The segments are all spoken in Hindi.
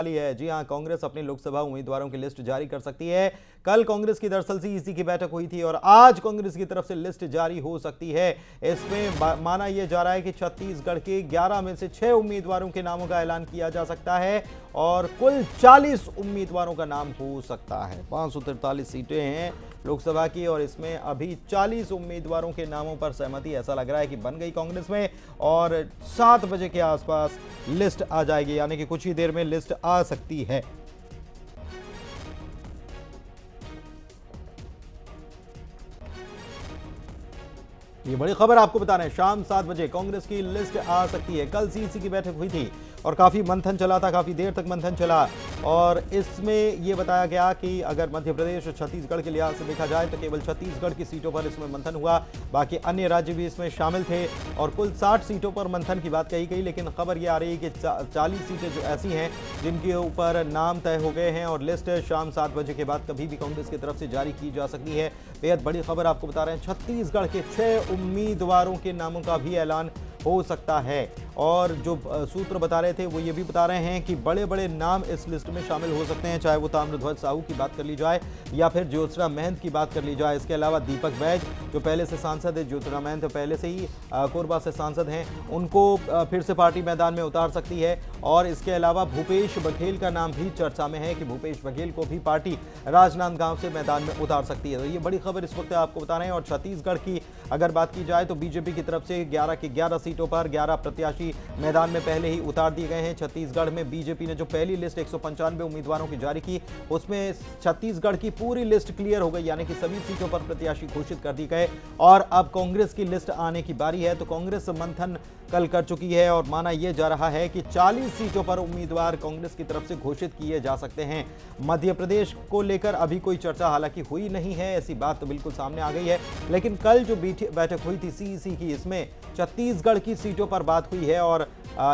वाली है। जी हां, कांग्रेस अपने लोकसभा उम्मीदवारों की लिस्ट जारी कर सकती है। कल कांग्रेस की दरअसल सीईसी की बैठक हुई थी और आज कांग्रेस की तरफ से लिस्ट जारी हो सकती है। इसमें माना यह जा रहा है कि छत्तीसगढ़ के 11 में से 6 उम्मीदवारों के नामों का ऐलान किया जा सकता है और कुल 40 उम्मीदवारों का नाम हो सकता है। 543 सीटें हैं लोकसभा की और इसमें अभी 40 उम्मीदवारों के नामों पर सहमति ऐसा लग रहा है कि बन गई कांग्रेस में और 7 बजे के आसपास लिस्ट आ जाएगी, यानी कि कुछ ही देर में लिस्ट आ सकती है। ये बड़ी खबर आपको बता रहे हैं, शाम 7 बजे कांग्रेस की लिस्ट आ सकती है। कल सीईसी की बैठक हुई थी और काफी मंथन चला था, काफी देर तक मंथन चला और इसमें यह बताया गया कि अगर मध्य प्रदेश और छत्तीसगढ़ के लिहाज से देखा जाए तो केवल छत्तीसगढ़ की सीटों पर इसमें मंथन हुआ, बाकी अन्य राज्य भी इसमें शामिल थे और कुल 60 सीटों पर मंथन की बात कही गई। लेकिन खबर यह आ रही है कि 40 सीटें जो ऐसी हैं जिनके ऊपर नाम तय हो गए हैं और लिस्ट शाम 7 बजे के बाद कभी भी कांग्रेस की तरफ से जारी की जा सकती है। बेहद बड़ी खबर आपको बता रहे हैं, छत्तीसगढ़ के 6 उम्मीदवारों के नामों का भी ऐलान हो सकता है और जो सूत्र बता रहे थे वो ये भी बता रहे हैं कि बड़े बड़े नाम इस लिस्ट में शामिल हो सकते हैं, चाहे वो ताम्रध्वज साहू की बात कर ली जाए या फिर ज्योत्सना महंत की बात कर ली जाए। इसके अलावा दीपक बैज जो पहले से सांसद है, ज्योत्सना महंत पहले से ही कोरबा से सांसद हैं, उनको फिर से पार्टी मैदान में उतार सकती है और इसके अलावा भूपेश बघेल का नाम भी चर्चा में है कि भूपेश बघेल को भी पार्टी राजनांदगांव से मैदान में उतार सकती है। तो ये बड़ी खबर इस वक्त आपको बता रहे हैं। और छत्तीसगढ़ की अगर बात की जाए तो बीजेपी की तरफ से 11 की 11 सीटों पर 11 प्रत्याशी मैदान में पहले ही उतार दिए गए हैं। छत्तीसगढ़ में बीजेपी ने जो पहली लिस्ट 195 उम्मीदवारों की जारी की उसमें छत्तीसगढ़ की पूरी लिस्ट क्लियर हो गई, यानी कि सभी सीटों पर प्रत्याशी घोषित कर दिए गए और अब कांग्रेस की लिस्ट आने की बारी है। तो कांग्रेस मंथन कल कर चुकी है और माना यह जा रहा है कि 40 सीटों पर उम्मीदवार कांग्रेस की तरफ से घोषित किए जा सकते हैं। मध्य प्रदेश को लेकर अभी कोई चर्चा हालांकि हुई नहीं है, ऐसी बात तो बिल्कुल सामने आ गई है। लेकिन कल जो बैठक हुई थी सीईसी की, इसमें छत्तीसगढ़ की सीटों पर बात हुई है और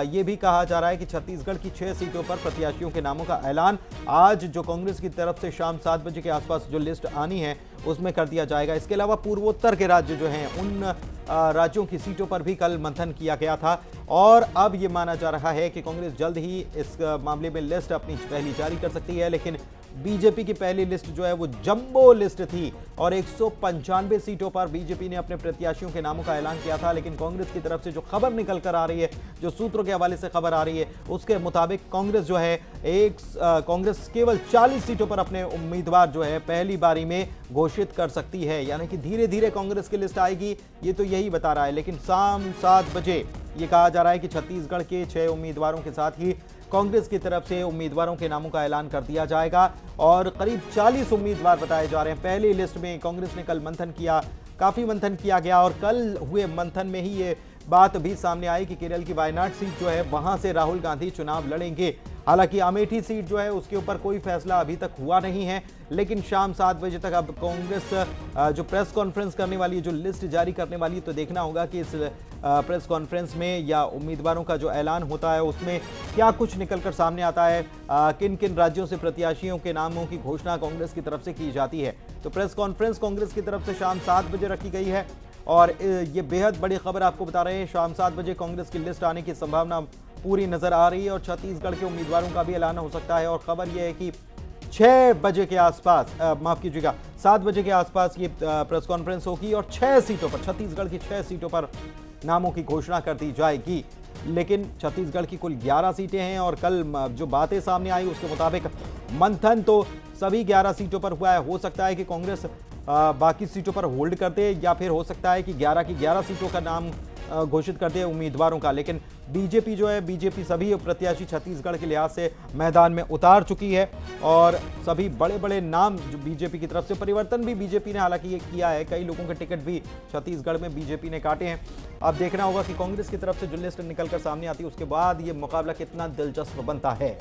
ये भी कहा जा रहा है कि छत्तीसगढ़ की 6 सीटों पर प्रत्याशियों के नामों का ऐलान आज जो कांग्रेस की तरफ से शाम 7 बजे के आसपास जो लिस्ट आनी है उसमें कर दिया जाएगा। इसके अलावा पूर्वोत्तर के राज्य जो हैं उन राज्यों की सीटों पर भी कल मंथन किया गया था और अब ये माना जा रहा है कि कांग्रेस जल्द ही इस मामले में लिस्ट अपनी पहली जारी कर सकती है। लेकिन बीजेपी की पहली लिस्ट जो है वो जंबो लिस्ट थी और 195 सीटों पर बीजेपी ने अपने प्रत्याशियों के नामों का ऐलान किया था। लेकिन कांग्रेस की तरफ से जो खबर निकल कर आ रही है, जो सूत्रों के हवाले से खबर आ रही है, उसके मुताबिक कांग्रेस जो है कांग्रेस केवल 40 सीटों पर अपने उम्मीदवार जो है पहली बारी में घोषित कर सकती है, यानी कि धीरे धीरे कांग्रेस की लिस्ट आएगी, ये तो यही बता रहा है। लेकिन शाम 7 बजे ये कहा जा रहा है कि छत्तीसगढ़ के 6 उम्मीदवारों के साथ ही कांग्रेस की तरफ से उम्मीदवारों के नामों का ऐलान कर दिया जाएगा और करीब 40 उम्मीदवार बताए जा रहे हैं। पहली लिस्ट में कांग्रेस ने कल मंथन किया, काफी मंथन किया गया और कल हुए मंथन में ही ये बात भी सामने आई कि केरल की वायनाड सीट जो है वहां से राहुल गांधी चुनाव लड़ेंगे। हालांकि अमेठी सीट जो है उसके ऊपर कोई फैसला अभी तक हुआ नहीं है, लेकिन शाम 7 बजे तक अब कांग्रेस जो प्रेस कॉन्फ्रेंस करने वाली है, जो लिस्ट जारी करने वाली है, तो देखना होगा कि इस प्रेस कॉन्फ्रेंस में या उम्मीदवारों का जो ऐलान होता है उसमें क्या कुछ निकलकर सामने आता है, किन किन राज्यों से प्रत्याशियों के नामों की घोषणा कांग्रेस की तरफ से की जाती है। तो प्रेस कॉन्फ्रेंस कांग्रेस की तरफ से शाम 7 बजे रखी गई है और ये बेहद बड़ी खबर आपको बता रहे हैं। शाम 7 बजे कांग्रेस की लिस्ट आने की संभावना पूरी नजर आ रही है और छत्तीसगढ़ के उम्मीदवारों का भी ऐलान हो सकता है। और खबर यह है कि 6 बजे के आसपास, माफ कीजिएगा 7 बजे के आसपास ये प्रेस कॉन्फ्रेंस होगी और 6 सीटों पर, छत्तीसगढ़ की 6 सीटों पर नामों की घोषणा कर दी जाएगी। लेकिन छत्तीसगढ़ की कुल 11 सीटें हैं और कल जो बातें सामने आई उसके मुताबिक मंथन तो सभी 11 सीटों पर हुआ है। हो सकता है कि कांग्रेस बाकी सीटों पर होल्ड कर दे या फिर हो सकता है कि 11 की 11 सीटों का नाम घोषित कर दे उम्मीदवारों का। लेकिन बीजेपी जो है, बीजेपी सभी प्रत्याशी छत्तीसगढ़ के लिहाज से मैदान में उतार चुकी है और सभी बड़े बड़े नाम जो बीजेपी की तरफ से, परिवर्तन भी बीजेपी ने हालांकि ये किया है, कई लोगों के टिकट भी छत्तीसगढ़ में बीजेपी ने काटे हैं। अब देखना होगा कि कांग्रेस की तरफ से जो लिस्ट निकलकर सामने आती है उसके बाद ये मुकाबला कितना दिलचस्प बनता है।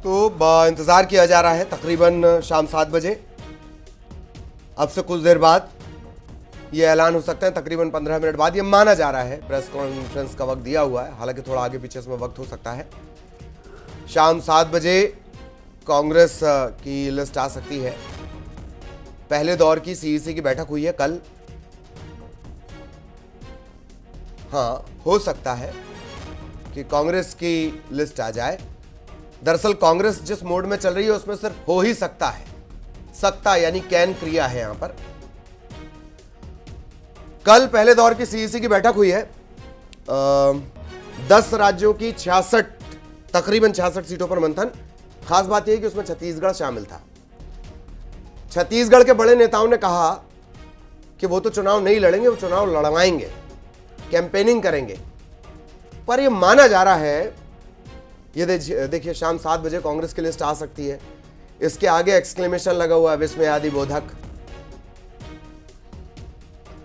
तो इंतज़ार किया जा रहा है तकरीबन शाम 7 बजे। अब से कुछ देर बाद ये ऐलान हो सकता है, तकरीबन 15 मिनट बाद ये माना जा रहा है। प्रेस कॉन्फ्रेंस का वक्त दिया हुआ है, हालांकि थोड़ा आगे पीछे इसमें वक्त हो सकता है। शाम 7 बजे कांग्रेस की लिस्ट आ सकती है। पहले दौर की सीईसी की बैठक हुई है कल। हाँ, हो सकता है कि कांग्रेस की लिस्ट आ जाए। दरअसल कांग्रेस जिस मोड में चल रही है उसमें सिर्फ हो ही सकता है, सकता यानी कैन क्रिया है यहां पर। कल पहले दौर की सीईसी की बैठक हुई है। 10 राज्यों की 66 तकरीबन 66 सीटों पर मंथन। खास बात यह कि उसमें छत्तीसगढ़ शामिल था। छत्तीसगढ़ के बड़े नेताओं ने कहा कि वो तो चुनाव नहीं लड़ेंगे, वो चुनाव लड़वाएंगे, कैंपेनिंग करेंगे। पर यह माना जा रहा है, ये देखिए शाम 7 बजे कांग्रेस की लिस्ट आ सकती है। इसके आगे एक्सक्लेमेशन लगा हुआ है, विस्मयादि बोधक।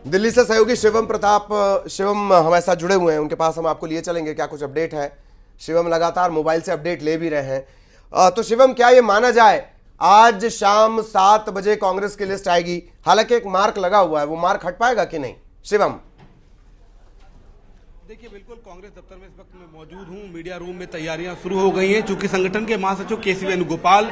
दिल्ली से सहयोगी शिवम हमारे साथ जुड़े हुए हैं, उनके पास हम आपको लिए चलेंगे, क्या कुछ अपडेट है। शिवम लगातार मोबाइल से अपडेट ले भी रहे हैं। तो शिवम, क्या ये माना जाए आज शाम 7 बजे कांग्रेस की लिस्ट आएगी? हालांकि एक मार्क लगा हुआ है, वो मार्क हट पाएगा कि नहीं शिवम? देखिए, बिल्कुल कांग्रेस दफ्तर में इस वक्त मैं मौजूद हूं। मीडिया रूम में तैयारियां शुरू हो गई हैं, चूंकि संगठन के महासचिव केसी वेणुगोपाल,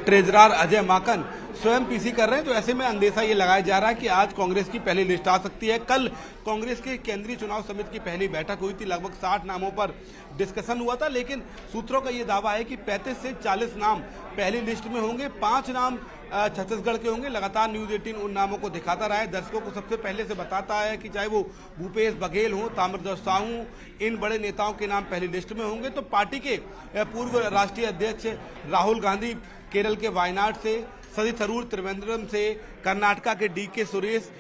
ट्रेजरर अजय माकन स्वयं पीसी कर रहे हैं। तो ऐसे में अंदेशा ये लगाया जा रहा है कि आज कांग्रेस की पहली लिस्ट आ सकती है। कल कांग्रेस के केंद्रीय चुनाव समिति की पहली बैठक हुई थी, लगभग 60 नामों पर डिस्कशन हुआ था, लेकिन सूत्रों का ये दावा है कि 35 से 40 नाम पहली लिस्ट में होंगे। 5 नाम छत्तीसगढ़ के होंगे। लगातार न्यूज 18 उन नामों को दिखाता रहा है, दर्शकों को सबसे पहले से बताता है कि चाहे वो भूपेश बघेल हो, ताम्रध्वज साहू, इन बड़े नेताओं के नाम पहली लिस्ट में होंगे। तो पार्टी के पूर्व राष्ट्रीय अध्यक्ष राहुल गांधी केरल के वायनाड से, शशि थरूर त्रिवेंद्रम से, कर्नाटका के डीके सुरेश,